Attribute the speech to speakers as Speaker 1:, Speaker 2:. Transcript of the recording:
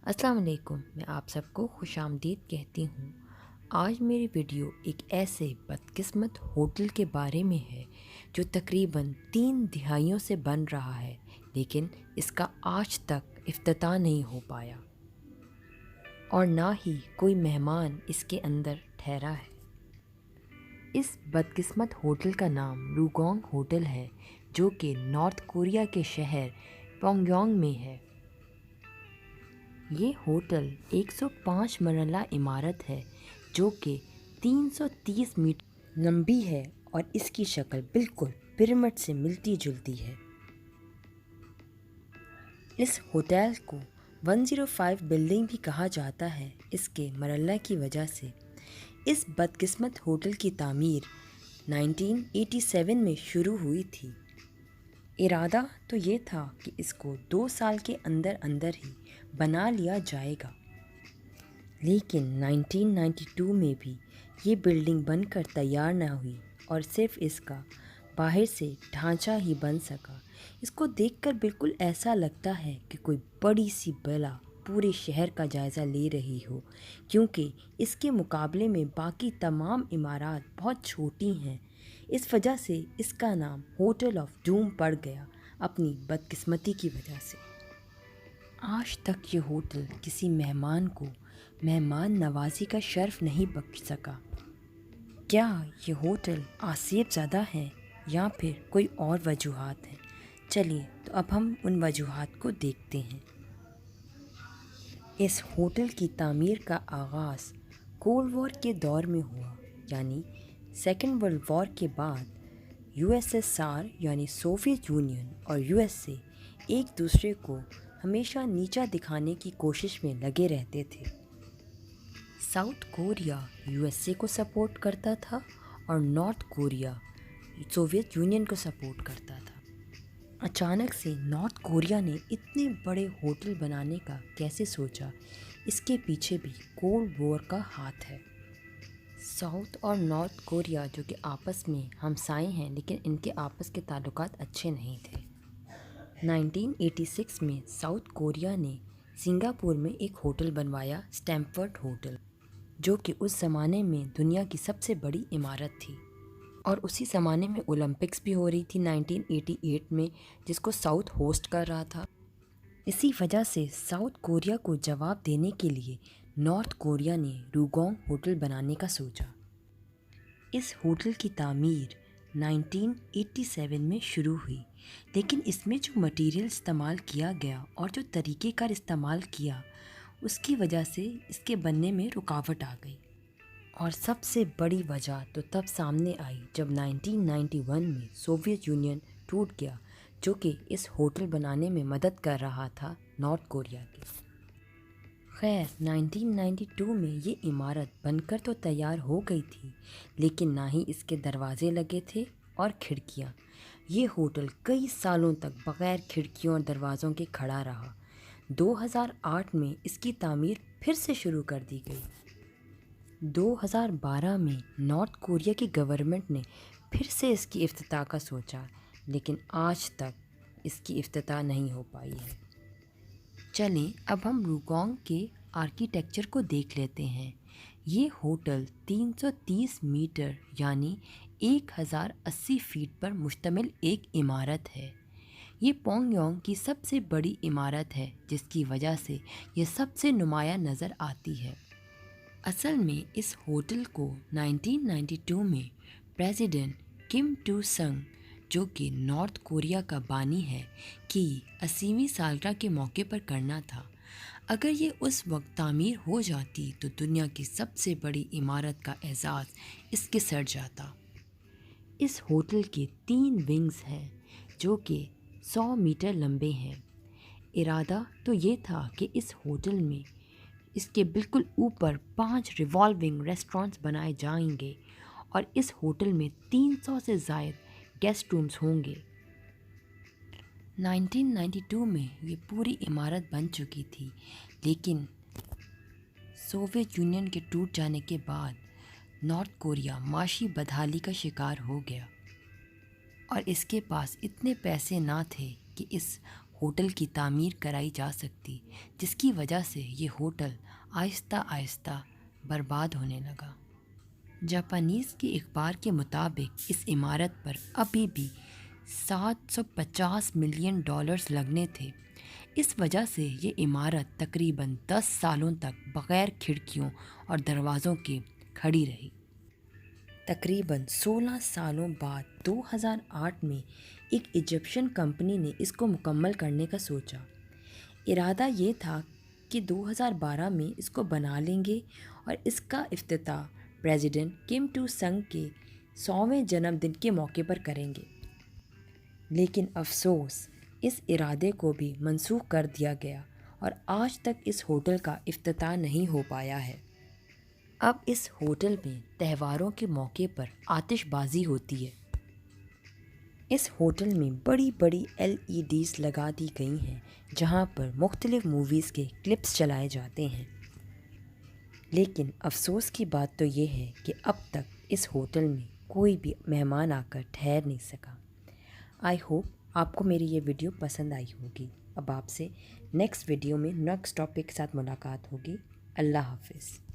Speaker 1: السلام علیکم، میں آپ سب کو خوش آمدید کہتی ہوں۔ آج میری ویڈیو ایک ایسے بدقسمت ہوٹل کے بارے میں ہے جو تقریباً 3 دہائیوں سے بن رہا ہے، لیکن اس کا آج تک افتتاح نہیں ہو پایا اور نہ ہی کوئی مہمان اس کے اندر ٹھہرا ہے۔ اس بدقسمت ہوٹل کا نام روگونگ ہوٹل ہے، جو کہ نارتھ کوریا کے شہر پونگیونگ میں ہے۔ یہ ہوٹل 105 مرحلہ عمارت ہے جو کہ 330 میٹر لمبی ہے اور اس کی شکل بالکل پیرامڈ سے ملتی جلتی ہے۔ اس ہوٹل کو 105 بلڈنگ بھی کہا جاتا ہے اس کے مرحلہ کی وجہ سے۔ اس بدقسمت ہوٹل کی تعمیر 1987 میں شروع ہوئی تھی۔ ارادہ تو یہ تھا کہ اس کو 2 سال کے اندر اندر ہی بنا لیا جائے گا، لیکن 1992 میں بھی یہ بلڈنگ بن کر تیار نہ ہوئی اور صرف اس کا باہر سے ڈھانچہ ہی بن سکا۔ اس کو دیکھ کر بالکل ایسا لگتا ہے کہ کوئی بڑی سی بلا پورے شہر کا جائزہ لے رہی ہو، کیونکہ اس کے مقابلے میں باقی تمام عمارات بہت چھوٹی ہیں۔ اس وجہ سے اس کا نام ہوٹل آف ڈوم پڑ گیا، اپنی بدقسمتی کی وجہ سے۔ آج تک یہ ہوٹل کسی مہمان کو مہمان نوازی کا شرف نہیں بخش سکا۔ کیا یہ ہوٹل آسیب زدہ ہے یا پھر کوئی اور وجوہات ہیں؟ چلیے تو اب ہم ان وجوہات کو دیکھتے ہیں۔ اس ہوٹل کی تعمیر کا آغاز کولڈ وار کے دور میں ہوا، یعنی سیکنڈ ورلڈ وار کے بعد USSR یعنی سوویت یونین اور USA ایک دوسرے کو ہمیشہ نیچا دکھانے کی کوشش میں لگے رہتے تھے۔ ساؤتھ کوریا USA کو سپورٹ کرتا تھا اور نارتھ کوریا سوویت یونین کو سپورٹ کرتا تھا۔ اچانک سے نارتھ کوریا نے اتنے بڑے ہوٹل بنانے کا کیسے سوچا؟ اس کے پیچھے بھی کولڈ وار کا ہاتھ ہے۔ ساؤتھ اور نارتھ کوریا جو کہ آپس میں ہمسائے ہیں، لیکن ان کے آپس کے تعلقات اچھے نہیں تھے۔ 1986 میں ساؤتھ کوریا نے سنگاپور میں ایک ہوٹل بنوایا، اسٹینفورڈ ہوٹل، جو کہ اس زمانے میں دنیا کی سب سے بڑی عمارت تھی، اور اسی زمانے میں اولمپکس بھی ہو رہی تھی 1988 میں، جس کو ساؤتھ ہوسٹ کر رہا تھا۔ اسی وجہ سے ساؤتھ کوریا کو جواب دینے کے لیے نارتھ کوریا نے روگونگ ہوٹل بنانے کا سوچا۔ اس ہوٹل کی تعمیر 1987 میں شروع ہوئی، لیکن اس میں جو مٹیریل استعمال کیا گیا اور جو طریقہ کار استعمال کیا، اس کی وجہ سے اس کے بننے میں رکاوٹ آ گئی۔ اور سب سے بڑی وجہ تو تب سامنے آئی جب 1991 میں سوویت یونین ٹوٹ گیا، جو کہ اس ہوٹل بنانے میں مدد کر رہا تھا نارتھ کوریا کی۔ خیر 1992 میں یہ عمارت بن کر تو تیار ہو گئی تھی، لیکن نہ ہی اس کے دروازے لگے تھے اور کھڑکیاں۔ یہ ہوٹل کئی سالوں تک بغیر کھڑکیوں اور دروازوں کے کھڑا رہا۔ 2008 میں اس کی تعمیر پھر سے شروع کر دی گئی۔ 2012 میں نارتھ کوریا کی گورنمنٹ نے پھر سے اس کی افتتاح کا سوچا، لیکن آج تک اس کی افتتاح نہیں ہو پائی ہے۔ چلیں اب ہم روگونگ کے آرکیٹیکچر کو دیکھ لیتے ہیں۔ یہ ہوٹل 330 میٹر یعنی 1080 فیٹ پر مشتمل ایک عمارت ہے۔ یہ پونگیونگ کی سب سے بڑی عمارت ہے، جس کی وجہ سے یہ سب سے نمایاں نظر آتی ہے۔ اصل میں اس ہوٹل کو 1992 میں پریزیڈنٹ کم ٹو سنگ، جو کہ نارتھ کوریا کا بانی ہے، کی 80ویں سالگرہ کے موقع پر کرنا تھا۔ اگر یہ اس وقت تعمیر ہو جاتی تو دنیا کی سب سے بڑی عمارت کا اعزاز اس کے سر جاتا۔ اس ہوٹل کے 3 ونگز ہیں جو کہ 100 میٹر لمبے ہیں۔ ارادہ تو یہ تھا کہ اس ہوٹل میں اس کے بالکل اوپر 5 ریوالونگ ریسٹورانٹس بنائے جائیں گے اور اس ہوٹل میں 300 سے زائد گیسٹ رومز ہوں گے۔ 1992 میں یہ پوری عمارت بن چکی تھی، لیکن سوویت یونین کے ٹوٹ جانے کے بعد نارتھ کوریا معاشی بدحالی کا شکار ہو گیا اور اس کے پاس اتنے پیسے نہ تھے کہ اس ہوٹل کی تعمیر کرائی جا سکتی، جس کی وجہ سے یہ ہوٹل آہستہ آہستہ برباد ہونے لگا۔ جاپانیز کے اخبار کے مطابق اس عمارت پر ابھی بھی $750 ملین لگنے تھے۔ اس وجہ سے یہ عمارت تقریباً 10 سالوں تک بغیر کھڑکیوں اور دروازوں کے کھڑی رہی۔ تقریباً 16 سالوں بعد 2008 میں ایک ایجپشن کمپنی نے اس کو مکمل کرنے کا سوچا۔ ارادہ یہ تھا کہ 2012 میں اس کو بنا لیں گے اور اس کا افتتاح پریزیڈنٹ کم ٹو سنگ کے 100ویں جنم دن کے موقع پر کریں گے۔ لیکن افسوس، اس ارادے کو بھی منسوخ کر دیا گیا اور آج تک اس ہوٹل کا افتتاح نہیں ہو پایا ہے۔ اب اس ہوٹل میں تہواروں کے موقع پر آتش بازی ہوتی ہے۔ اس ہوٹل میں بڑی بڑی LEDs لگا دی گئی ہیں جہاں پر مختلف موویز کے کلپس چلائے جاتے ہیں۔ لیکن افسوس کی بات تو یہ ہے کہ اب تک اس ہوٹل میں کوئی بھی مہمان آ کر ٹھہر نہیں سکا۔ آئی ہوپ آپ کو میری یہ ویڈیو پسند آئی ہوگی۔ اب آپ سے نیکسٹ ویڈیو میں نیکسٹ ٹاپک کے ساتھ ملاقات ہوگی۔ اللہ حافظ۔